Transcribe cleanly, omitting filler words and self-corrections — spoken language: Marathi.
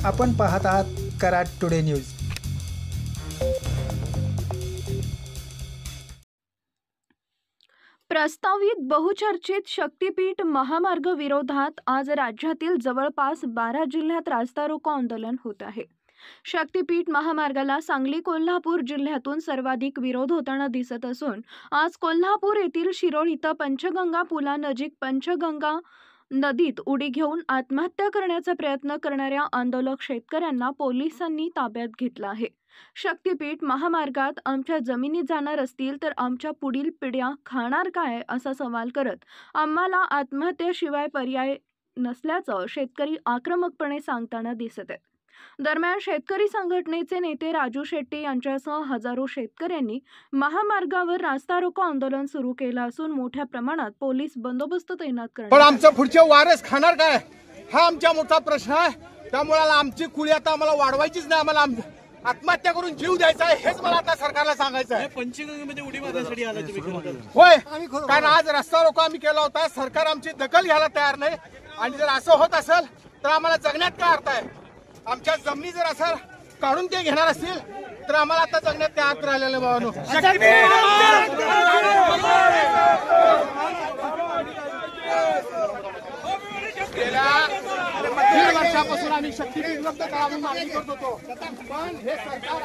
आपण पाहत आहात कराड टुडे न्यूज। प्रस्तावित बहुचर्चित शक्तीपीठ महामार्ग विरोधात आज राज्यातील जवळपास 12 जिल्ह्यात रास्ता रोको आंदोलन होत आहे। शक्तीपीठ महामार्गाला सांगली कोल्हापूर जिल्ह्यातून सर्वाधिक विरोध होताना दिसत असून आज कोल्हापूर येथील शिरोळ इथं पंचगंगा पुलानजीक पंचगंगा नदीत उडी घेऊन आत्महत्या करण्याचा प्रयत्न करणाऱ्या आंदोलक शेतकऱ्यांना पोलिसांनी ताब्यात घेतलं आहे। शक्तीपीठ महामार्गात आमच्या जमिनी जाणार असतील तर आमच्या पुढील पिढ्या खाणार काय असा सवाल करत आम्हाला आत्महत्येशिवाय पर्याय नसल्याचं शेतकरी आक्रमकपणे सांगताना दिसत आहेत। दरम्यान शेतकरी संघटनेचे नेते राजू शेट्टी यांच्यासह हजारो शेतकऱ्यांनी महामार्गावर रास्ता रोको आंदोलन सुरू केलं असून मोठ्या प्रमाणात पोलीस बंदोबस्त तैनात करण्यात पण आमच्या पुढचे वारस खाणार काय हा आमचा मोठा प्रश्न आहे। त्यामुळे आमची कुळी आता आम्हाला वाढवायचीच नाही, आम्हाला आत्महत्या करून जीव द्यायचा आहे हेच मला आता सरकारला सांगायचं आहे। पंचगंगेमध्ये उडी मारण्यासाठी आला तुम्ही? होय, कारण आज रस्ता रोको आम्ही केला होता, सरकार आमची दखल घ्यायला तयार नाही। आणि जर असं होत असेल तर आम्हाला जगण्यात काय अर्थ आहे? आमच्या जमिनी जर असं काढून ते घेणार असतील तर आम्हाला आता जगण्यात काय अर्थ राहिलेलं भावानो। गेल्या 1.5 वर्षापासून आम्ही शक्तीपीठ रद्द करावी मागणी करत होतो, पण हे सरकार